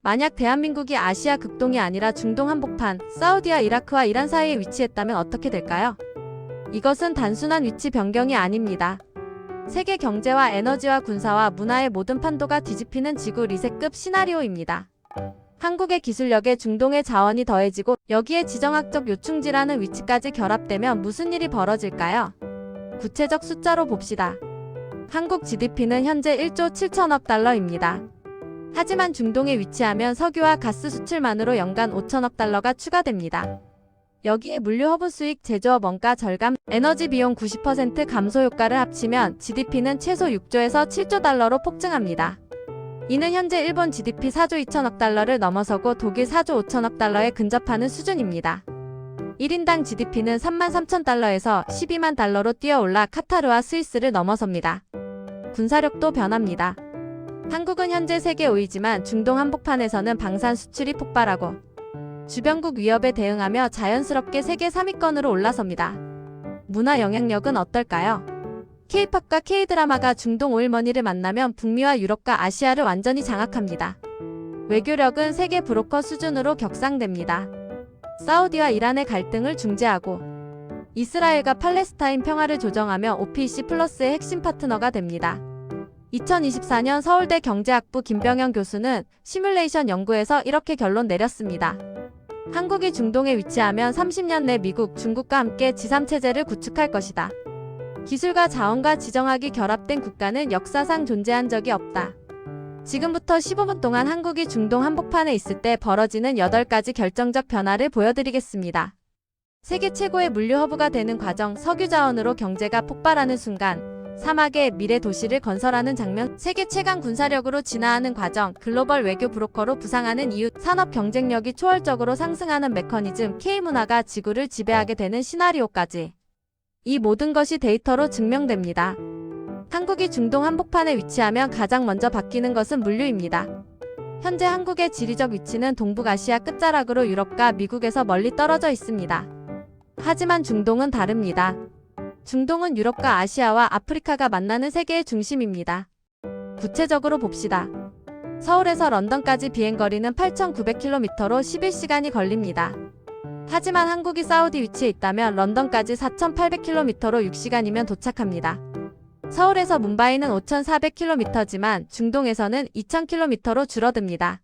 만약 대한민국이 아시아 극동이 아니라 중동 한복판, 사우디와 이라크와 이란 사이에 위치했다면 어떻게 될까요? 이것은 단순한 위치 변경이 아닙니다. 세계 경제와 에너지와 군사와 문화의 모든 판도가 뒤집히는 지구 리셋급 시나리오입니다. 한국의 기술력에 중동의 자원이 더해지고 여기에 지정학적 요충지라는 위치까지 결합되면 무슨 일이 벌어질까요? 구체적 숫자로 봅시다. 한국 GDP는 현재 1조 7천억 달러입니다. 하지만 중동에 위치하면 석유와 가스 수출만으로 연간 5천억 달러가 추가됩니다. 여기에 물류 허브 수익, 제조업 원가 절감, 에너지 비용 90% 감소 효과를 합치면 GDP는 최소 6조에서 7조 달러로 폭증합니다. 이는 현재 일본 GDP 4조 2천억 달러를 넘어서고 독일 4조 5천억 달러에 근접하는 수준입니다. 1인당 GDP는 3만 3천 달러에서 12만 달러로 뛰어올라 카타르와 스위스를 넘어섭니다. 군사력도 변합니다. 한국은 현재 세계 5위지만 중동 한복판에서는 방산 수출이 폭발하고 주변국 위협에 대응하며 자연스럽게 세계 3위권으로 올라섭니다. 문화 영향력은 어떨까요? K-팝과 K-드라마가 중동 오일머니를 만나면 북미와 유럽과 아시아를 완전히 장악합니다. 외교력은 세계 브로커 수준으로 격상됩니다. 사우디와 이란의 갈등을 중재하고 이스라엘과 팔레스타인 평화를 조정하며 OPEC 플러스의 핵심 파트너가 됩니다. 2024년 서울대 경제학부 김병현 교수는 시뮬레이션 연구에서 이렇게 결론 내렸습니다. 한국이 중동에 위치하면 30년 내 미국, 중국과 함께 지3체제를 구축할 것이다. 기술과 자원과 지정학이 결합된 국가는 역사상 존재한 적이 없다. 지금부터 15분 동안 한국이 중동 한복판에 있을 때 벌어지는 8가지 결정적 변화를 보여드리겠습니다. 세계 최고의 물류 허브가 되는 과정, 석유 자원으로 경제가 폭발하는 순간, 사막의 미래 도시를 건설하는 장면, 세계 최강 군사력으로 진화하는 과정, 글로벌 외교 브로커로 부상하는 이유, 산업 경쟁력이 초월적으로 상승하는 메커니즘, K문화가 지구를 지배하게 되는 시나리오까지. 이 모든 것이 데이터로 증명됩니다. 한국이 중동 한복판에 위치하면 가장 먼저 바뀌는 것은 물류입니다. 현재 한국의 지리적 위치는 동북아시아 끝자락으로 유럽과 미국에서 멀리 떨어져 있습니다. 하지만 중동은 다릅니다. 중동은 유럽과 아시아와 아프리카가 만나는 세계의 중심입니다. 구체적으로 봅시다. 서울에서 런던까지 비행거리는 8,900km로 11시간이 걸립니다. 하지만 한국이 사우디 위치에 있다면 런던까지 4,800km로 6시간이면 도착합니다. 서울에서 뭄바이는 5,400km지만 중동에서는 2,000km로 줄어듭니다.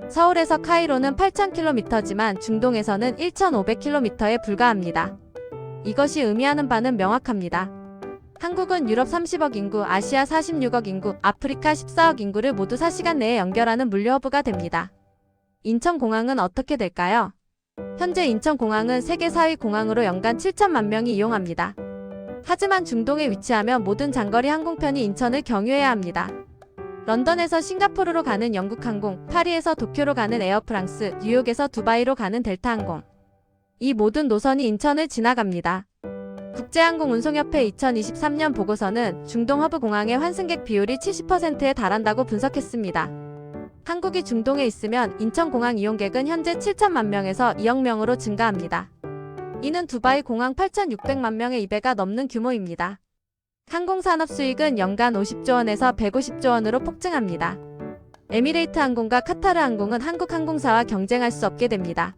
서울에서 카이로는 8,000km지만 중동에서는 1,500km에 불과합니다. 이것이 의미하는 바는 명확합니다. 한국은 유럽 30억 인구, 아시아 46억 인구, 아프리카 14억 인구를 모두 4시간 내에 연결하는 물류 허브가 됩니다. 인천공항은 어떻게 될까요? 현재 인천공항은 세계 4위 공항으로 연간 7천만 명이 이용합니다. 하지만 중동에 위치하면 모든 장거리 항공편이 인천을 경유해야 합니다. 런던에서 싱가포르로 가는 영국항공, 파리에서 도쿄로 가는 에어프랑스, 뉴욕에서 두바이로 가는 델타항공. 이 모든 노선이 인천을 지나갑니다. 국제항공운송협회 2023년 보고서는 중동 허브 공항의 환승객 비율이 70%에 달한다고 분석했습니다. 한국이 중동에 있으면 인천공항 이용객은 현재 7천만 명에서 2억 명으로 증가합니다. 이는 두바이 공항 8,600만 명의 2배가 넘는 규모입니다. 항공산업 수익은 연간 50조 원에서 150조 원으로 폭증합니다. 에미레이트 항공과 카타르 항공은 한국 항공사와 경쟁할 수 없게 됩니다.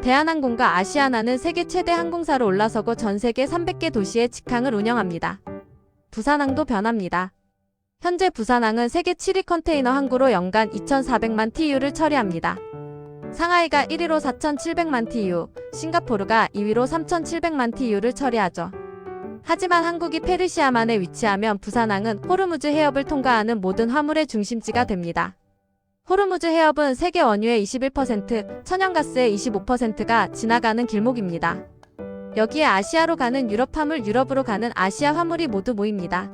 대한항공과 아시아나는 세계 최대 항공사로 올라서고 전 세계 300개 도시에 직항을 운영합니다. 부산항도 변합니다. 현재 부산항은 세계 7위 컨테이너 항구로 연간 2,400만 TEU를 처리합니다. 상하이가 1위로 4,700만 TEU, 싱가포르가 2위로 3,700만 TEU를 처리하죠. 하지만 한국이 페르시아만에 위치하면 부산항은 호르무즈 해협을 통과하는 모든 화물의 중심지가 됩니다. 호르무즈 해협은 세계 원유의 21%, 천연가스의 25%가 지나가는 길목입니다. 여기에 아시아로 가는 유럽 화물, 유럽으로 가는 아시아 화물이 모두 모입니다.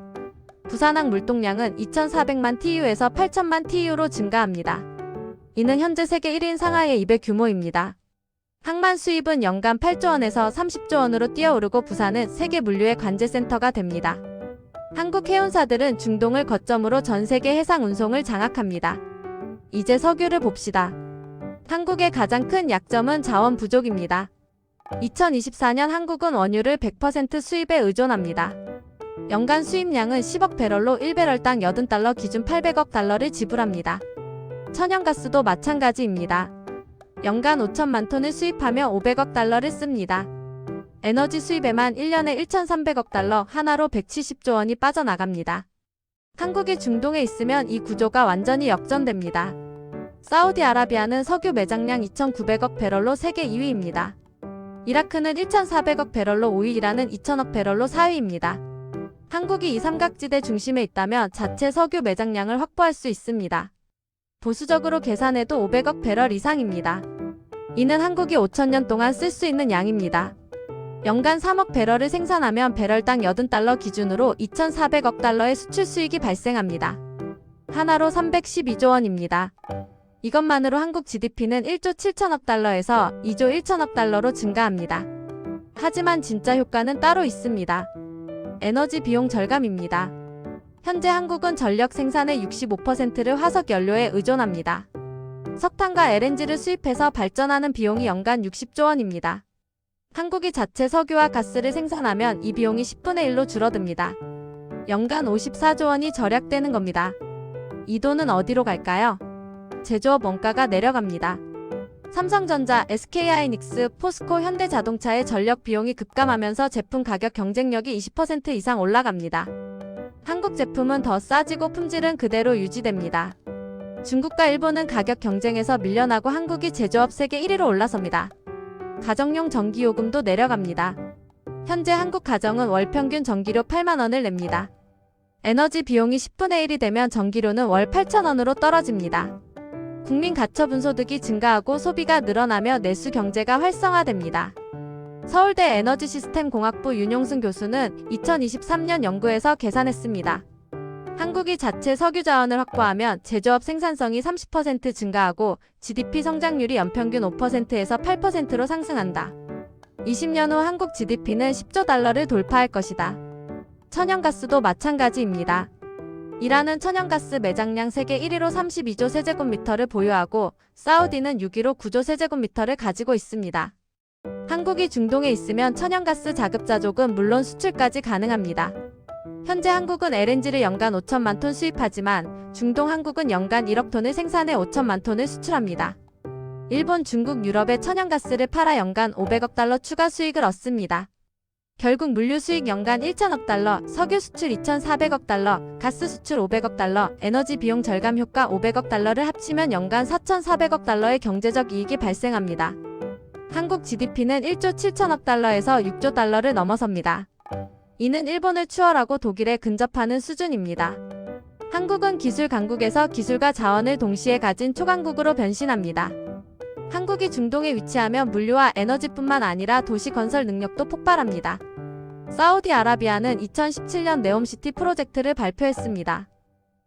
부산항 물동량은 2,400만 TEU에서 8,000만 TEU로 증가합니다. 이는 현재 세계 1위인 상하이의 2배 규모입니다. 항만 수입은 연간 8조 원에서 30조 원으로 뛰어오르고 부산은 세계 물류의 관제센터가 됩니다. 한국 해운사들은 중동을 거점으로 전 세계 해상 운송을 장악합니다. 이제 석유를 봅시다. 한국의 가장 큰 약점은 자원 부족입니다. 2024년 한국은 원유를 100% 수입에 의존합니다. 연간 수입량은 10억 배럴로 1배럴당 80달러 기준 800억 달러를 지불합니다. 천연가스도 마찬가지입니다. 연간 5천만 톤을 수입하며 500억 달러를 씁니다. 에너지 수입에만 1년에 1,300억 달러, 하나로 170조 원이 빠져나갑니다. 한국이 중동에 있으면 이 구조가 완전히 역전됩니다. 사우디아라비아는 석유 매장량 2,900억 배럴로 세계 2위입니다. 이라크는 1,400억 배럴로 5위, 이란은 2,000억 배럴로 4위입니다. 한국이 이 삼각지대 중심에 있다면 자체 석유 매장량을 확보할 수 있습니다. 보수적으로 계산해도 500억 배럴 이상입니다. 이는 한국이 5,000년 동안 쓸 수 있는 양입니다. 연간 3억 배럴을 생산하면 배럴당 80달러 기준으로 2,400억 달러의 수출 수익이 발생합니다. 하나로 312조 원입니다. 이것만으로 한국 GDP는 1조 7천억 달러에서 2조 1천억 달러로 증가합니다. 하지만 진짜 효과는 따로 있습니다. 에너지 비용 절감입니다. 현재 한국은 전력 생산의 65%를 화석 연료에 의존합니다. 석탄과 LNG를 수입해서 발전하는 비용이 연간 60조 원입니다. 한국이 자체 석유와 가스를 생산하면 이 비용이 10분의 1로 줄어듭니다. 연간 54조 원이 절약되는 겁니다. 이 돈은 어디로 갈까요? 제조업 원가가 내려갑니다. 삼성전자, SK하이닉스, 포스코, 현대자동차의 전력 비용이 급감하면서 제품 가격 경쟁력이 20% 이상 올라갑니다. 한국 제품은 더 싸지고 품질은 그대로 유지됩니다. 중국과 일본은 가격 경쟁에서 밀려나고 한국이 제조업 세계 1위로 올라섭니다. 가정용 전기요금도 내려갑니다. 현재 한국 가정은 월 평균 전기료 8만 원을 냅니다. 에너지 비용이 10분의 1이 되면 전기료는 월 8천 원으로 떨어집니다. 국민 가처분 증가하고 소비가 늘어나며 내수 경제가 활성화됩니다. 서울대 에너지시스템공학부 윤용승 교수는 2023년 연구에서 계산했습니다. 한국이 자체 석유 자원을 확보하면 제조업 생산성이 30% 증가하고 GDP 성장률이 연평균 5%에서 8%로 상승한다. 20년 후 한국 GDP는 10조 달러를 돌파할 것이다. 천연가스도 마찬가지입니다. 이란은 천연가스 매장량 세계 1위로 32조 세제곱미터를 보유하고 사우디는 6위로 9조 세제곱미터를 가지고 있습니다. 한국이 중동에 있으면 천연가스 자급자족은 물론 수출까지 가능합니다. 현재 한국은 LNG를 연간 5천만 톤 수입하지만 중동 한국은 연간 1억 톤을 생산해 5천만 톤을 수출합니다. 일본, 중국, 유럽에 천연가스를 팔아 연간 500억 달러 추가 수익을 얻습니다. 결국 물류 수익 연간 1천억 달러, 석유 수출 2,400억 달러, 가스 수출 500억 달러, 에너지 비용 절감 효과 500억 달러를 합치면 연간 4,400억 달러의 경제적 이익이 발생합니다. 한국 GDP는 1조 7천억 달러에서 6조 달러를 넘어섭니다. 이는 일본을 추월하고 독일에 근접하는 수준입니다. 한국은 기술 강국에서 기술과 자원을 동시에 가진 초강국으로 변신합니다. 한국이 중동에 위치하면 물류와 에너지뿐만 아니라 도시 건설 능력도 폭발합니다. 사우디아라비아는 2017년 네옴시티 프로젝트를 발표했습니다.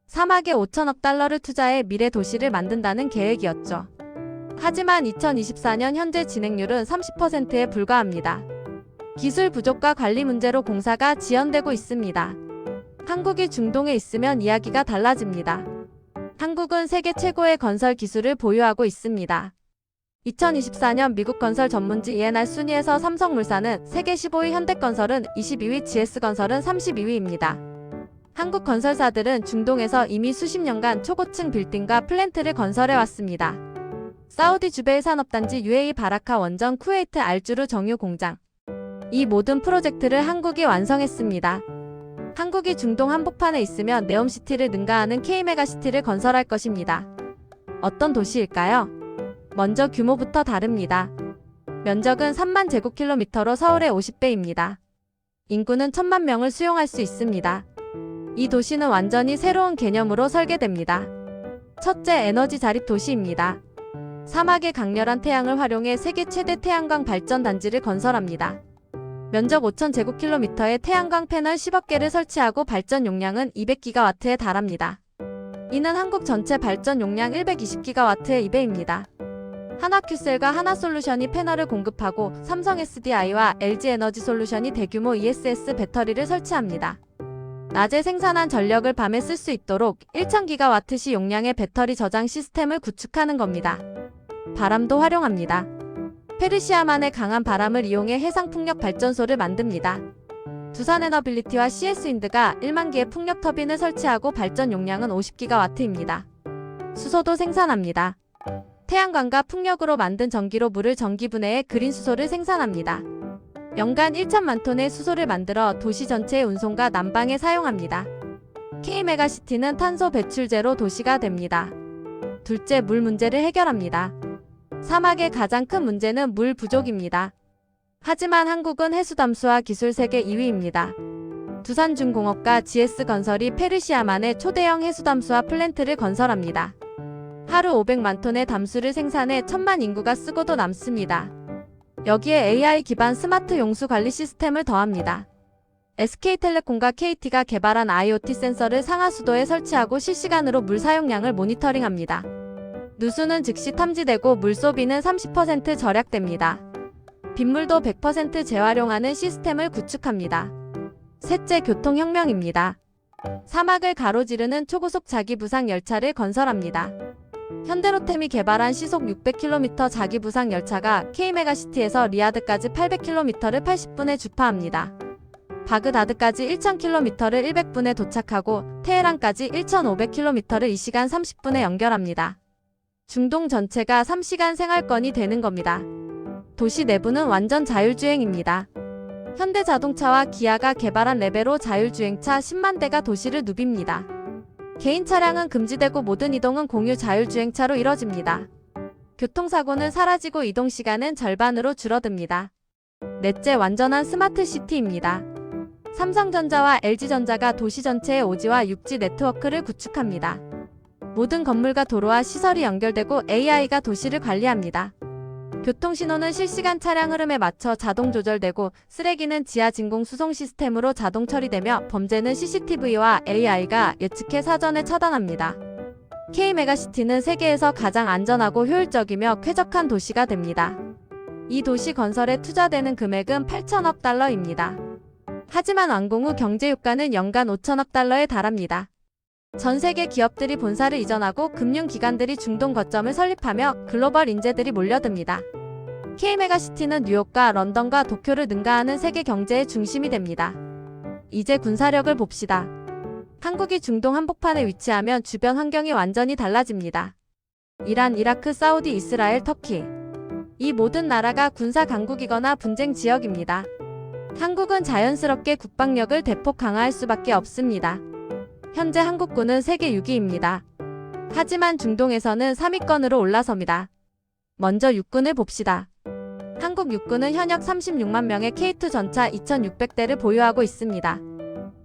사막에 5천억 달러를 투자해 미래 도시를 만든다는 계획이었죠. 하지만 2024년 현재 진행률은 30%에 불과합니다. 기술 부족과 관리 문제로 공사가 지연되고 있습니다. 한국이 중동에 있으면 이야기가 달라집니다. 한국은 세계 최고의 건설 기술을 보유하고 있습니다. 2024년 미국 건설 전문지 ENR 순위에서 삼성물산은 세계 15위, 현대건설은 22위, GS건설은 32위입니다. 한국 건설사들은 중동에서 이미 수십 년간 초고층 빌딩과 플랜트를 건설해왔습니다. 사우디 주베일 산업단지, UAE 바라카 원전, 쿠웨이트 알주르 정유 공장. 이 모든 프로젝트를 한국이 완성했습니다. 한국이 중동 한복판에 있으면 네옴시티를 능가하는 K메가시티를 건설할 것입니다. 어떤 도시일까요? 먼저 규모부터 다릅니다. 면적은 3만 제곱킬로미터로 서울의 50배입니다. 인구는 1,000만 명을 수용할 수 있습니다. 이 도시는 완전히 새로운 개념으로 설계됩니다. 첫째, 에너지 자립 도시입니다. 사막의 강렬한 태양을 활용해 세계 최대 태양광 발전 단지를 건설합니다. 면적 5,000제곱킬로미터의 태양광 패널 10억 개를 설치하고 발전 용량은 200기가와트에 달합니다. 이는 한국 전체 발전 용량 120기가와트의 2배입니다. 하나큐셀과 하나솔루션이 패널을 공급하고 삼성 SDI와 LG에너지솔루션이 대규모 ESS 배터리를 설치합니다. 낮에 생산한 전력을 밤에 쓸 수 있도록 1000기가와트시 용량의 배터리 저장 시스템을 구축하는 겁니다. 바람도 활용합니다. 페르시아만의 강한 바람을 이용해 해상풍력 발전소를 만듭니다. 두산에너빌리티와 CS윈드가 1만 개의 풍력 터빈을 설치하고 발전 용량은 50기가와트입니다. 수소도 생산합니다. 태양광과 풍력으로 만든 전기로 물을 전기분해해 그린 수소를 생산합니다. 연간 1천만 톤의 수소를 만들어 도시 전체의 운송과 난방에 사용합니다. K메가시티는 탄소 배출 제로 도시가 됩니다. 둘째, 물 문제를 해결합니다. 사막의 가장 큰 문제는 물 부족입니다. 하지만 한국은 해수담수화 기술 세계 2위입니다. 두산중공업과 GS건설이 페르시아만에 초대형 해수담수화 플랜트를 건설합니다. 하루 500만 톤의 담수를 생산해 1000만 인구가 쓰고도 남습니다. 여기에 AI 기반 스마트 용수 관리 시스템을 더합니다. SK텔레콤과 KT가 개발한 IoT 센서를 상하수도에 설치하고 실시간으로 물 사용량을 모니터링합니다. 누수는 즉시 탐지되고 물소비는 30% 절약됩니다. 빗물도 100% 재활용하는 시스템을 구축합니다. 셋째, 교통혁명입니다. 사막을 가로지르는 초고속 자기부상 열차를 건설합니다. 현대로템이 개발한 시속 600km 자기부상 열차가 K메가시티에서 리야드까지 800km를 80분에 주파합니다. 바그다드까지 1000km를 100분에 도착하고 테헤란까지 1500km를 2시간 30분에 연결합니다. 중동 전체가 3시간 생활권이 되는 겁니다. 도시 내부는 완전 자율주행입니다. 현대자동차와 기아가 개발한 레베로 자율주행차 10만 대가 도시를 누빕니다. 개인 차량은 금지되고 모든 이동은 공유 자율주행차로 이뤄집니다. 교통사고는 사라지고 이동시간은 절반으로 줄어듭니다. 넷째, 완전한 스마트시티입니다. 삼성전자와 LG전자가 도시 전체의 오지와 육지 네트워크를 구축합니다. 모든 건물과 도로와 시설이 연결되고 AI가 도시를 관리합니다. 교통신호는 실시간 차량 흐름에 맞춰 자동 조절되고 쓰레기는 지하 진공 수송 시스템으로 자동 처리되며 범죄는 CCTV와 AI가 예측해 사전에 처단합니다. K메가시티는 세계에서 가장 안전하고 효율적이며 쾌적한 도시가 됩니다. 이 도시 건설에 투자되는 금액은 8천억 달러입니다. 하지만 완공 후 경제 효과는 연간 5천억 달러에 달합니다. 전 세계 기업들이 본사를 이전하고 금융기관들이 중동 거점을 설립하며 글로벌 인재들이 몰려듭니다. K메가시티는 뉴욕과 런던과 도쿄를 능가하는 세계 경제의 중심이 됩니다. 이제 군사력을 봅시다. 한국이 중동 한복판에 위치하면 주변 환경이 완전히 달라집니다. 이란, 이라크, 사우디, 이스라엘, 터키. 이 모든 나라가 군사 강국이거나 분쟁 지역입니다. 한국은 자연스럽게 국방력을 대폭 강화할 수밖에 없습니다. 현재 한국군은 세계 6위입니다. 하지만 중동에서는 3위권으로 올라섭니다. 먼저 육군을 봅시다. 한국 육군은 현역 36만 명의 K2 전차 2600대를 보유하고 있습니다.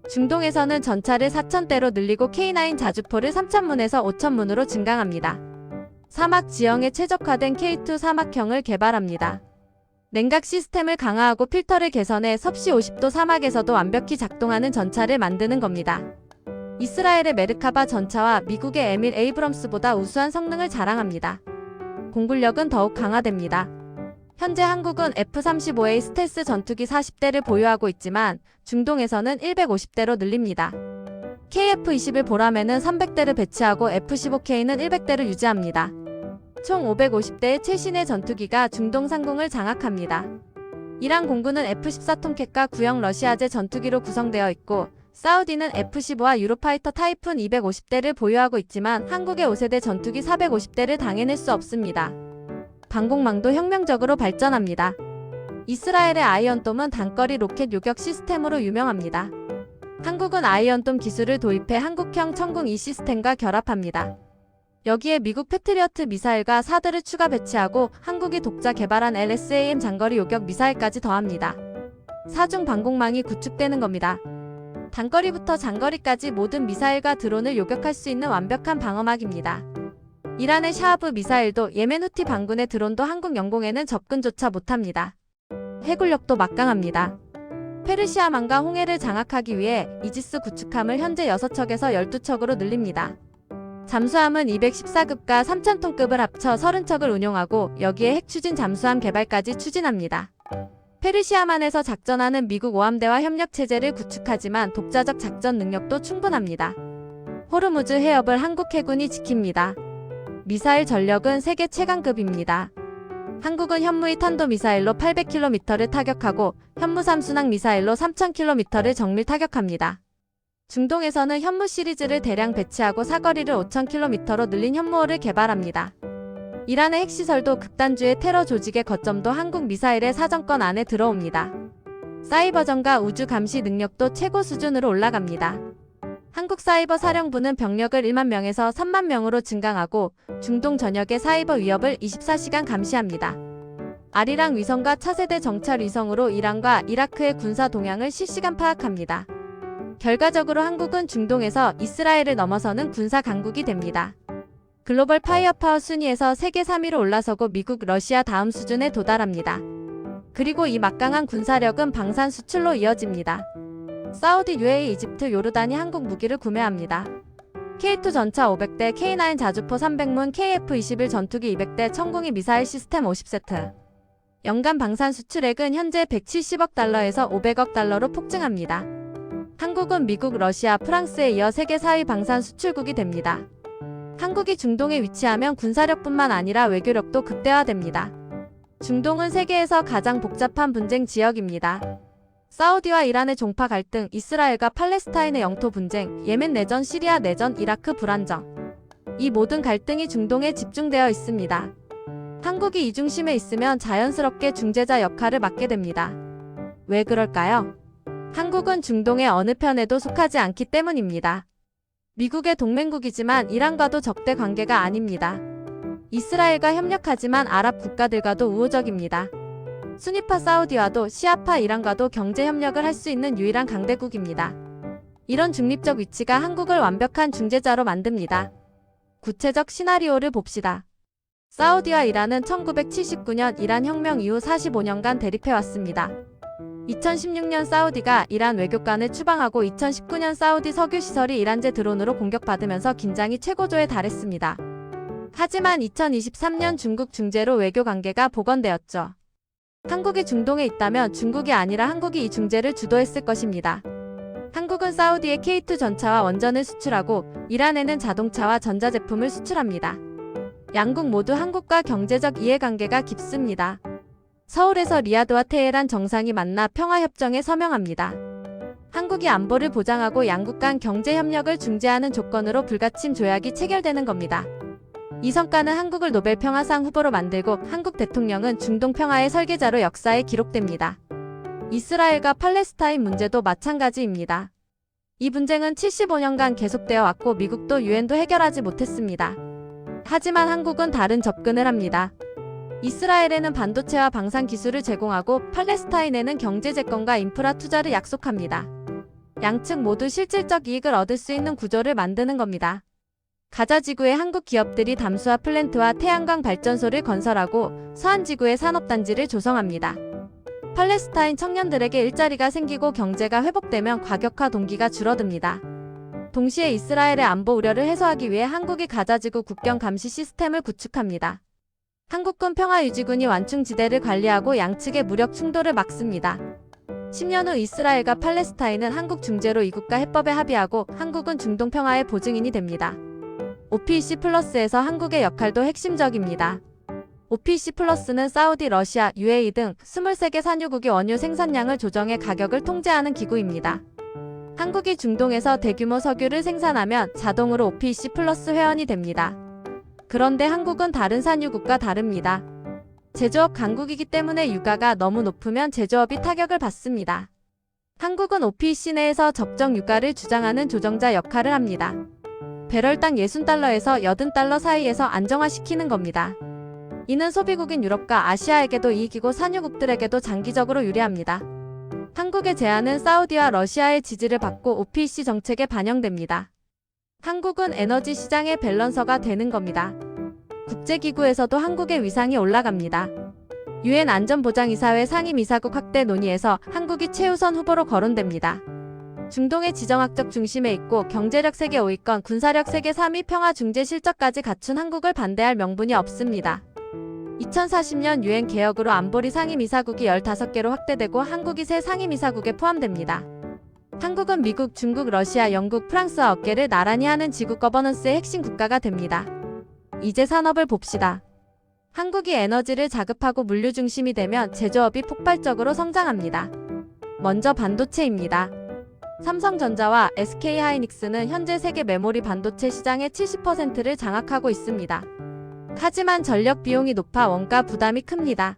중동에서는 전차를 4000대로 늘리고 K9 자주포를 3000문에서 5000문으로 증강합니다. 사막 지형에 최적화된 K2 사막형을 개발합니다. 냉각 시스템을 강화하고 필터를 개선해 섭씨 50도 사막에서도 완벽히 작동하는 전차를 만드는 겁니다. 이스라엘의 메르카바 전차와 미국의 에밀 에이브럼스보다 우수한 성능을 자랑합니다. 공군력은 더욱 강화됩니다. 현재 한국은 F-35A 스텔스 전투기 40대를 보유하고 있지만 중동에서는 150대로 늘립니다. KF-21 보람에는 300대를 배치하고 F-15K는 100대를 유지합니다. 총 550대의 최신의 전투기가 중동 상공을 장악합니다. 이란 공군은 F-14 톰캣과 구형 러시아제 전투기로 구성되어 있고 사우디는 F-15와 유로파이터 타이푼 250대를 보유하고 있지만 한국의 5세대 전투기 450대를 당해낼 수 없습니다. 방공망도 혁명적으로 발전합니다. 이스라엘의 아이언돔은 단거리 로켓 요격 시스템으로 유명합니다. 한국은 아이언돔 기술을 도입해 한국형 천궁-2 시스템과 결합합니다. 여기에 미국 패트리어트 미사일과 사드를 추가 배치하고 한국이 독자 개발한 LSAM 장거리 요격 미사일까지 더합니다. 사중 방공망이 구축되는 겁니다. 단거리부터 장거리까지 모든 미사일과 드론을 요격할 수 있는 완벽한 방어막입니다. 이란의 샤하브 미사일도 예멘 후티 반군의 드론도 한국 영공에는 접근조차 못합니다. 해군력도 막강합니다. 페르시아만과 홍해를 장악하기 위해 이지스 구축함을 현재 6척에서 12척으로 늘립니다. 잠수함은 214급과 3000톤급을 합쳐 30척을 운용하고 여기에 핵추진 잠수함 개발까지 추진합니다. 페르시아만에서 작전하는 미국 오함대와 협력체제를 구축하지만 독자적 작전 능력도 충분합니다. 호르무즈 해협을 한국 해군이 지킵니다. 미사일 전력은 세계 최강급입니다. 한국은 현무이 탄도미사일로 800km를 타격하고 현무 3순항 미사일로 3000km를 정밀 타격합니다. 중동에서는 현무 시리즈를 대량 배치하고 사거리를 5,000km로 늘린 현무호를 개발합니다. 이란의 핵시설도 극단주의 테러 조직의 거점도 한국 미사일의 사정권 안에 들어옵니다. 사이버전과 우주 감시 능력도 최고 수준으로 올라갑니다. 한국 사이버 사령부는 병력을 1만 명에서 3만 명으로 증강하고 중동 전역의 사이버 위협을 24시간 감시합니다. 아리랑 위성과 차세대 정찰 위성으로 이란과 이라크의 군사 동향을 실시간 파악합니다. 결과적으로 한국은 중동에서 이스라엘을 넘어서는 군사 강국이 됩니다. 글로벌 파이어파워 순위에서 세계 3위로 올라서고 미국, 러시아 다음 수준에 도달합니다. 그리고 이 막강한 군사력은 방산 수출로 이어집니다. 사우디, UAE, 이집트, 요르단이 한국 무기를 구매합니다. K2 전차 500대, K9 자주포 300문, KF-21 전투기 200대, 천궁이 미사일 시스템 50세트. 연간 방산 수출액은 현재 170억 달러에서 500억 달러로 폭증합니다. 한국은 미국, 러시아, 프랑스에 이어 세계 4위 방산 수출국이 됩니다. 한국이 중동에 위치하면 군사력뿐만 아니라 외교력도 극대화됩니다. 중동은 세계에서 가장 복잡한 분쟁 지역입니다. 사우디와 이란의 종파 갈등, 이스라엘과 팔레스타인의 영토 분쟁, 예멘 내전, 시리아 내전, 이라크 불안정. 이 모든 갈등이 중동에 집중되어 있습니다. 한국이 이 중심에 있으면 자연스럽게 중재자 역할을 맡게 됩니다. 왜 그럴까요? 한국은 중동의 어느 편에도 속하지 않기 때문입니다. 미국의 동맹국이지만 이란과도 적대 관계가 아닙니다. 이스라엘과 협력하지만 아랍 국가들과도 우호적입니다. 수니파 사우디와도 시아파 이란과도 경제 협력을 할 수 있는 유일한 강대국입니다. 이런 중립적 위치가 한국을 완벽한 중재자로 만듭니다. 구체적 시나리오를 봅시다. 사우디와 이란은 1979년 이란 혁명 이후 45년간 대립해왔습니다. 2016년 사우디가 이란 외교관을 추방하고 2019년 사우디 석유시설이 이란제 드론으로 공격받으면서 긴장이 최고조에 달했습니다. 하지만 2023년 중국 중재로 외교관계가 복원되었죠. 한국이 중동에 있다면 중국이 아니라 한국이 이 중재를 주도했을 것입니다. 한국은 사우디에 K2 전차와 원전을 수출하고 이란에는 자동차와 전자제품을 수출합니다. 양국 모두 한국과 경제적 이해관계가 깊습니다. 서울에서 리야드와 테헤란 정상이 만나 평화협정에 서명합니다. 한국이 안보를 보장하고 양국 간 경제협력을 중재하는 조건으로 불가침 조약이 체결되는 겁니다. 이 성과는 한국을 노벨 평화상 후보로 만들고 한국 대통령은 중동 평화의 설계자로 역사에 기록됩니다. 이스라엘과 팔레스타인 문제도 마찬가지입니다. 이 분쟁은 75년간 계속되어 왔고 미국도 유엔도 해결하지 못했습니다. 하지만 한국은 다른 접근을 합니다. 이스라엘에는 반도체와 방산 기술을 제공하고 팔레스타인에는 경제재건과 인프라 투자를 약속합니다. 양측 모두 실질적 이익을 얻을 수 있는 구조를 만드는 겁니다. 가자 지구에 한국 기업들이 담수화 플랜트와 태양광 발전소를 건설하고 서한 지구에 산업단지를 조성합니다. 팔레스타인 청년들에게 일자리가 생기고 경제가 회복되면 과격화 동기가 줄어듭니다. 동시에 이스라엘의 안보 우려를 해소하기 위해 한국이 가자지구 국경 감시 시스템을 구축합니다. 한국군 평화유지군이 완충지대를 관리하고 양측의 무력 충돌을 막습니다. 10년 후 이스라엘과 팔레스타인은 한국 중재로 이국가 해법에 합의하고 한국은 중동 평화의 보증인이 됩니다. OPEC 플러스에서 한국의 역할도 핵심적입니다. OPEC 플러스는 사우디, 러시아, UAE 등 23개 산유국이 원유 생산량을 조정해 가격을 통제하는 기구입니다. 한국이 중동에서 대규모 석유를 생산하면 자동으로 OPEC 플러스 회원이 됩니다. 그런데 한국은 다른 산유국과 다릅니다. 제조업 강국이기 때문에 유가가 너무 높으면 제조업이 타격을 받습니다. 한국은 OPEC 내에서 적정 유가를 주장하는 조정자 역할을 합니다. 배럴당 60달러에서 80달러 사이에서 안정화시키는 겁니다. 이는 소비국인 유럽과 아시아에게도 이익이고 산유국들에게도 장기적으로 유리합니다. 한국의 제안은 사우디와 러시아의 지지를 받고 OPEC 정책에 반영됩니다. 한국은 에너지 시장의 밸런서가 되는 겁니다. 국제기구에서도 한국의 위상이 올라갑니다. 유엔 안전보장이사회 상임이사국 확대 논의에서 한국이 최우선 후보로 거론됩니다. 중동의 지정학적 중심에 있고 경제력 세계 5위권, 군사력 세계 3위, 평화 중재 실적까지 갖춘 한국을 반대할 명분이 없습니다. 2040년 유엔 개혁으로 안보리 상임이사국이 15개로 확대되고 한국이 새 상임이사국에 포함됩니다. 한국은 미국, 중국, 러시아, 영국, 프랑스와 어깨를 나란히 하는 지구 거버넌스의 핵심 국가가 됩니다. 이제 산업을 봅시다. 한국이 에너지를 자급하고 물류 중심이 되면 제조업이 폭발적으로 성장합니다. 먼저 반도체입니다. 삼성전자와 SK하이닉스는 현재 세계 메모리 반도체 시장의 70%를 장악하고 있습니다. 하지만 전력 비용이 높아 원가 부담이 큽니다.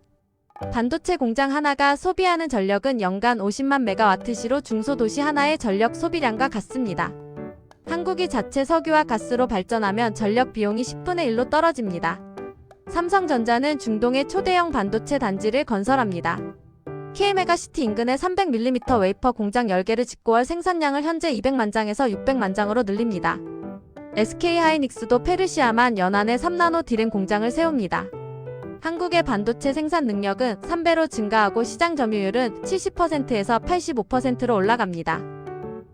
반도체 공장 하나가 소비하는 전력은 연간 50만 메가와트시로 중소도시 하나의 전력 소비량과 같습니다. 한국이 자체 석유와 가스로 발전하면 전력 비용이 10분의 1로 떨어집니다. 삼성전자는 중동의 초대형 반도체 단지를 건설합니다. K메가시티 인근에 300mm 웨이퍼 공장 10개를 짓고 월 생산량을 현재 200만 장에서 600만 장으로 늘립니다. SK하이닉스도 페르시아만 연안에 3나노 디램 공장을 세웁니다. 한국의 반도체 생산 능력은 3배로 증가하고 시장 점유율은 70%에서 85%로 올라갑니다.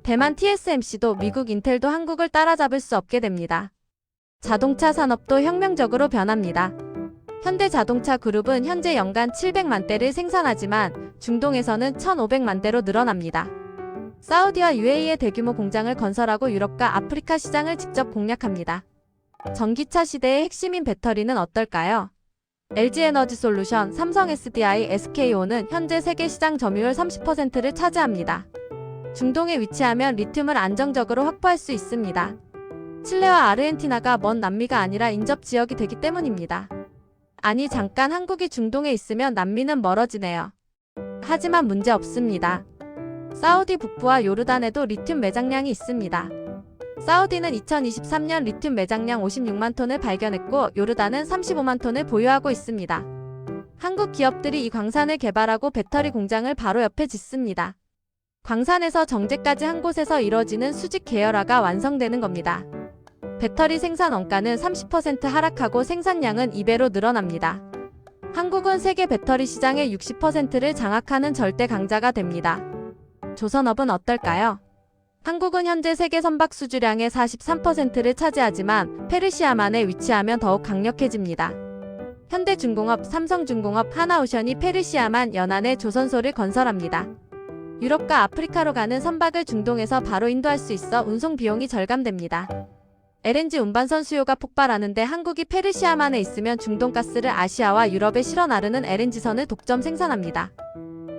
대만 TSMC도 미국 인텔도 한국을 따라잡을 수 없게 됩니다. 자동차 산업도 혁명적으로 변합니다. 현대자동차 그룹은 현재 연간 700만 대를 생산하지만 중동에서는 1,500만 대로 늘어납니다. 사우디와 UAE의 대규모 공장을 건설하고 유럽과 아프리카 시장을 직접 공략합니다. 전기차 시대의 핵심인 배터리는 어떨까요? LG에너지솔루션, 삼성 SDI, SK온은 현재 세계 시장 점유율 30%를 차지합니다. 중동에 위치하면 리튬을 안정적으로 확보할 수 있습니다. 칠레와 아르헨티나가 먼 남미가 아니라 인접 지역이 되기 때문입니다. 아니 잠깐 한국이 중동에 있으면 남미는 멀어지네요. 하지만 문제 없습니다. 사우디 북부와 요르단에도 리튬 매장량이 있습니다. 사우디는 2023년 리튬 매장량 56만 톤을 발견했고 요르단은 35만 톤을 보유하고 있습니다. 한국 기업들이 이 광산을 개발하고 배터리 공장을 바로 옆에 짓습니다. 광산에서 정제까지 한 곳에서 이뤄지는 수직 계열화가 완성되는 겁니다. 배터리 생산 원가는 30% 하락하고 생산량은 2배로 늘어납니다. 한국은 세계 배터리 시장의 60%를 장악하는 절대 강자가 됩니다. 조선업은 어떨까요? 한국은 현재 세계 선박 수주량의 43%를 차지하지만 페르시아만에 위치하면 더욱 강력해집니다. 현대중공업, 삼성중공업, 하나오션이 페르시아만 연안에 조선소를 건설합니다. 유럽과 아프리카로 가는 선박을 중동에서 바로 인도할 수 있어 운송 비용이 절감됩니다. LNG 운반선 수요가 폭발하는데 한국이 페르시아만에 있으면 중동 가스를 아시아와 유럽에 실어 나르는 LNG선을 독점 생산합니다.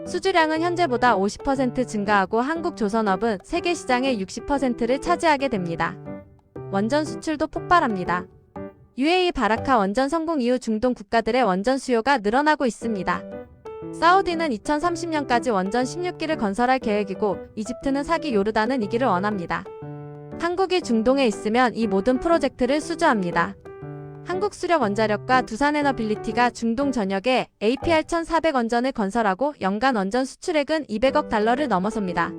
수주량은 현재보다 50% 증가하고 한국 조선업은 세계 시장의 60%를 차지하게 됩니다. 원전 수출도 폭발합니다. UAE 바라카 원전 성공 이후 중동 국가들의 원전 수요가 늘어나고 있습니다. 사우디는 2030년까지 원전 16기를 건설할 계획이고 이집트는 4기, 요르단은 2기를 원합니다. 한국이 중동에 있으면 이 모든 프로젝트를 수주합니다. 한국수력원자력과 두산에너빌리티가 중동 전역에 APR 1,400 원전을 건설하고 연간 원전 수출액은 200억 달러를 넘어섭니다.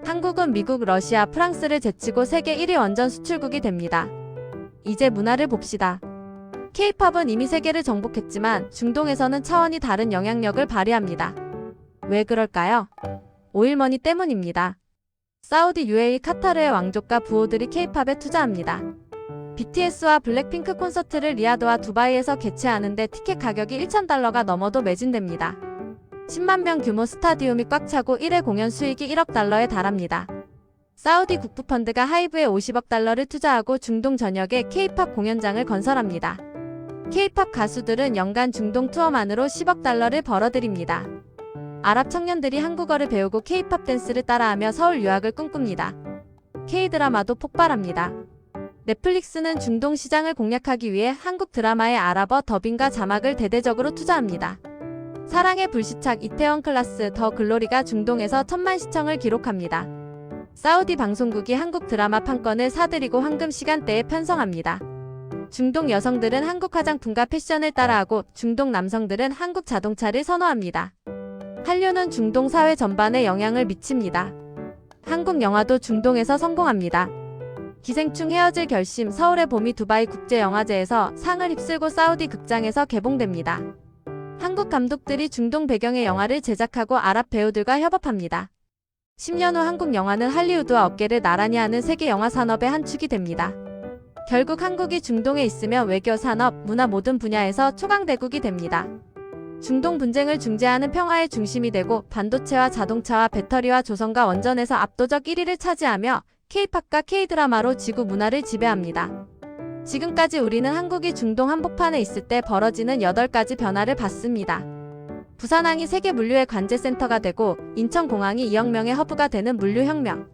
한국은 미국, 러시아, 프랑스를 제치고 세계 1위 원전 수출국이 됩니다. 이제 문화를 봅시다. K-팝은 이미 세계를 정복했지만 중동에서는 차원이 다른 영향력을 발휘합니다. 왜 그럴까요? 오일머니 때문입니다. 사우디, UAE, 카타르의 왕족과 부호들이 K-팝에 투자합니다. BTS와 블랙핑크 콘서트를 리야드와 두바이에서 개최하는데 티켓 가격이 1,000달러가 넘어도 매진됩니다. 10만 명 규모 스타디움이 꽉 차고 1회 공연 수익이 1억 달러에 달합니다. 사우디 국부펀드가 하이브에 50억 달러를 투자하고 중동 전역에 K-팝 공연장을 건설합니다. K-팝 가수들은 연간 중동 투어만으로 10억 달러를 벌어들입니다. 아랍 청년들이 한국어를 배우고 K-팝 댄스를 따라하며 서울 유학을 꿈꿉니다. K-드라마도 폭발합니다. 넷플릭스는 중동 시장을 공략하기 위해 한국 드라마의 아랍어 더빙과 자막을 대대적으로 투자합니다. 사랑의 불시착, 이태원 클라스, 더 글로리가 중동에서 1,000만 시청을 기록합니다. 사우디 방송국이 한국 드라마 판권을 사들이고 황금 시간대에 편성합니다. 중동 여성들은 한국 화장품과 패션을 따라하고 중동 남성들은 한국 자동차를 선호합니다. 한류는 중동 사회 전반에 영향을 미칩니다. 한국 영화도 중동에서 성공합니다. 기생충 헤어질 결심, 서울의 봄이 두바이 국제영화제에서 상을 휩쓸고 사우디 극장에서 개봉됩니다. 한국 감독들이 중동 배경의 영화를 제작하고 아랍 배우들과 협업합니다. 10년 후 한국 영화는 할리우드와 어깨를 나란히 하는 세계 영화 산업의 한 축이 됩니다. 결국 한국이 중동에 있으면 외교, 산업, 문화 모든 분야에서 초강대국이 됩니다. 중동 분쟁을 중재하는 평화의 중심이 되고 반도체와 자동차와 배터리와 조선과 원전에서 압도적 1위를 차지하며 K-팝과 K-드라마로 지구 문화를 지배합니다. 지금까지 우리는 한국이 중동 한복판에 있을 때 벌어지는 8가지 변화를 봤습니다. 부산항이 세계 물류의 관제센터가 되고 인천공항이 2억 명의 허브가 되는 물류혁명.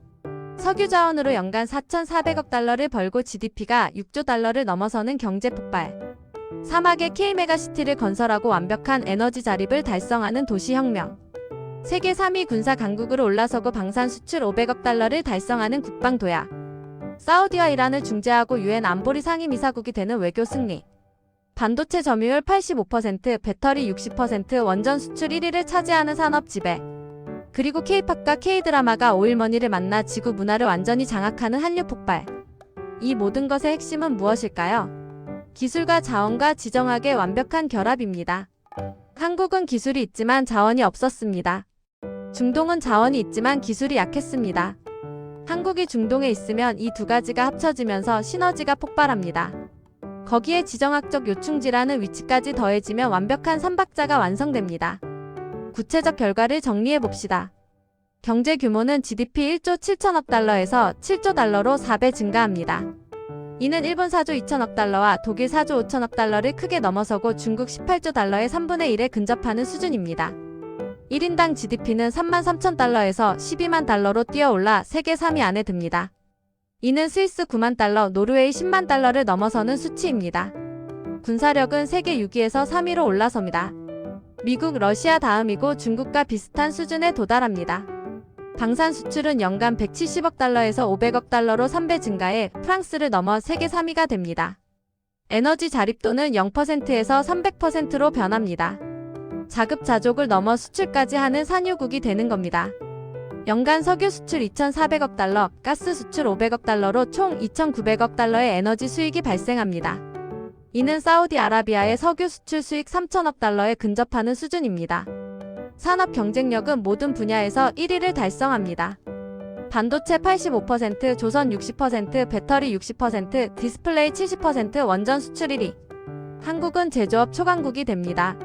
석유 자원으로 연간 4,400억 달러를 벌고 GDP가 6조 달러를 넘어서는 경제 폭발. 사막에 K메가시티를 건설하고 완벽한 에너지 자립을 달성하는 도시혁명. 세계 3위 군사 강국으로 올라서고 방산 수출 500억 달러를 달성하는 국방 도약. 사우디와 이란을 중재하고 유엔 안보리 상임이사국이 되는 외교 승리. 반도체 점유율 85%, 배터리 60%, 원전 수출 1위를 차지하는 산업 지배. 그리고 K-팝과 K-드라마가 오일머니를 만나 지구 문화를 완전히 장악하는 한류 폭발. 이 모든 것의 핵심은 무엇일까요? 기술과 자원과 지정학의 완벽한 결합입니다. 한국은 기술이 있지만 자원이 없었습니다. 중동은 자원이 있지만 기술이 약했습니다. 한국이 중동에 있으면 이 두 가지가 합쳐지면서 시너지가 폭발합니다. 거기에 지정학적 요충지라는 위치까지 더해지면 완벽한 삼박자가 완성됩니다. 구체적 결과를 정리해 봅시다. 경제 규모는 GDP 1조 7천억 달러에서 7조 달러로 4배 증가합니다. 이는 일본 4조 2천억 달러와 독일 4조 5천억 달러를 크게 넘어서고 중국 18조 달러의 3분의 1에 근접하는 수준입니다. 1인당 GDP는 3만 3천 달러에서 12만 달러로 뛰어올라 세계 3위 안에 듭니다. 이는 스위스 9만 달러, 노르웨이 10만 달러를 넘어서는 수치입니다. 군사력은 세계 6위에서 3위로 올라섭니다. 미국, 러시아 다음이고 중국과 비슷한 수준에 도달합니다. 방산 수출은 연간 170억 달러에서 500억 달러로 3배 증가해 프랑스를 넘어 세계 3위가 됩니다. 에너지 자립도는 0%에서 300%로 변합니다. 자급자족을 넘어 수출까지 하는 산유국이 되는 겁니다. 연간 석유 수출 2,400억 달러, 가스 수출 500억 달러로 총 2,900억 달러의 에너지 수익이 발생합니다. 이는 사우디아라비아의 석유 수출 수익 3천억 달러에 근접하는 수준입니다. 산업 경쟁력은 모든 분야에서 1위를 달성합니다. 반도체 85%, 조선 60%, 배터리 60%, 디스플레이 70%, 원전 수출 1위. 한국은 제조업 초강국이 됩니다.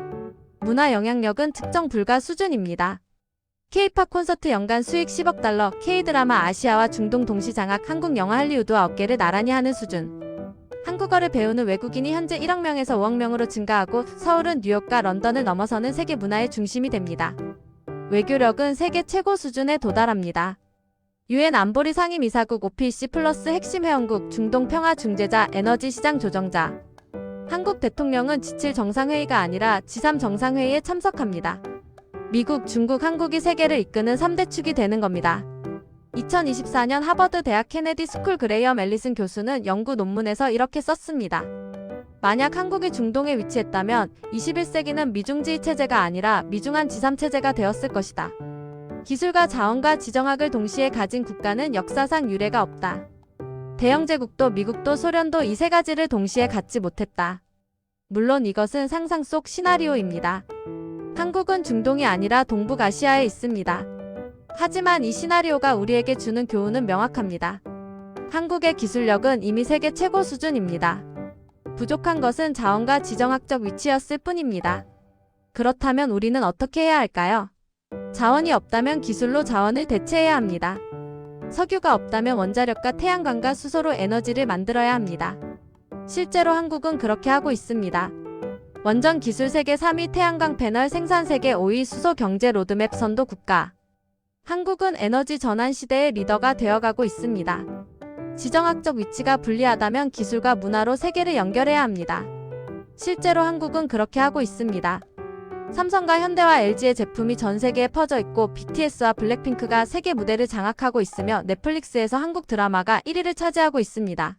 문화 영향력은 측정 불가 수준입니다. K-팝 콘서트 연간 수익 10억 달러, K-드라마 아시아와 중동 동시 장악, 한국 영화 할리우드와 어깨를 나란히 하는 수준. 한국어를 배우는 외국인이 현재 1억 명에서 5억 명으로 증가하고 서울은 뉴욕과 런던을 넘어서는 세계 문화의 중심이 됩니다. 외교력은 세계 최고 수준에 도달합니다. 유엔 안보리 상임이사국 OPC 플러스 핵심 회원국, 중동 평화 중재자, 에너지 시장 조정자. 한국 대통령은 G7 정상회의가 아니라 G3 정상회의에 참석합니다. 미국, 중국, 한국이 세계를 이끄는 3대 축이 되는 겁니다. 2024년 하버드 대학 케네디 스쿨 그레이엄 앨리슨 교수는 연구 논문에서 이렇게 썼습니다. 만약 한국이 중동에 위치했다면 21세기는 미중지휘 체제가 아니라 미중한 지3 체제가 되었을 것이다. 기술과 자원과 지정학을 동시에 가진 국가는 역사상 유례가 없다. 대영제국도 미국도 소련도 이 세 가지를 동시에 갖지 못했다. 물론 이것은 상상 속 시나리오입니다. 한국은 중동이 아니라 동북아시아에 있습니다. 하지만 이 시나리오가 우리에게 주는 교훈은 명확합니다. 한국의 기술력은 이미 세계 최고 수준입니다. 부족한 것은 자원과 지정학적 위치였을 뿐입니다. 그렇다면 우리는 어떻게 해야 할까요? 자원이 없다면 기술로 자원을 대체해야 합니다. 석유가 없다면 원자력과 태양광과 수소로 에너지를 만들어야 합니다. 실제로 한국은 그렇게 하고 있습니다. 원전 기술 세계 3위, 태양광 패널 생산 세계 5위, 수소 경제 로드맵 선도 국가. 한국은 에너지 전환 시대의 리더가 되어가고 있습니다. 지정학적 위치가 불리하다면 기술과 문화로 세계를 연결해야 합니다. 실제로 한국은 그렇게 하고 있습니다. 삼성과 현대와 LG의 제품이 전 세계에 퍼져 있고 BTS와 블랙핑크가 세계 무대를 장악하고 있으며 넷플릭스에서 한국 드라마가 1위를 차지하고 있습니다.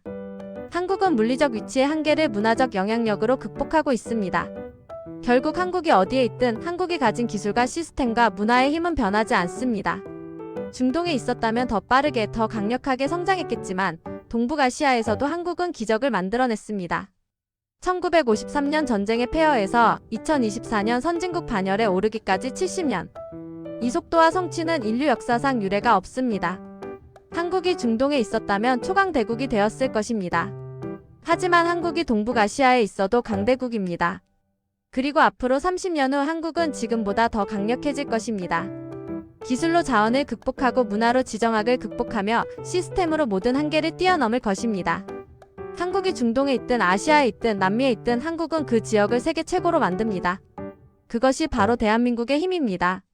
한국은 물리적 위치의 한계를 문화적 영향력으로 극복하고 있습니다. 결국 한국이 어디에 있든 한국이 가진 기술과 시스템과 문화의 힘은 변하지 않습니다. 중동에 있었다면 더 빠르게 더 강력하게 성장했겠지만 동북아시아에서도 한국은 기적을 만들어냈습니다. 1953년 전쟁의 폐허에서 2024년 선진국 반열에 오르기까지 70년. 이 속도와 성취는 인류 역사상 유례가 없습니다. 한국이 중동에 있었다면 초강대국이 되었을 것입니다. 하지만 한국이 동북아시아에 있어도 강대국입니다. 그리고 앞으로 30년 후 한국은 지금보다 더 강력해질 것입니다. 기술로 자원을 극복하고 문화로 지정학을 극복하며 시스템으로 모든 한계를 뛰어넘을 것입니다. 한국이 중동에 있든 아시아에 있든 남미에 있든 한국은 그 지역을 세계 최고로 만듭니다. 그것이 바로 대한민국의 힘입니다.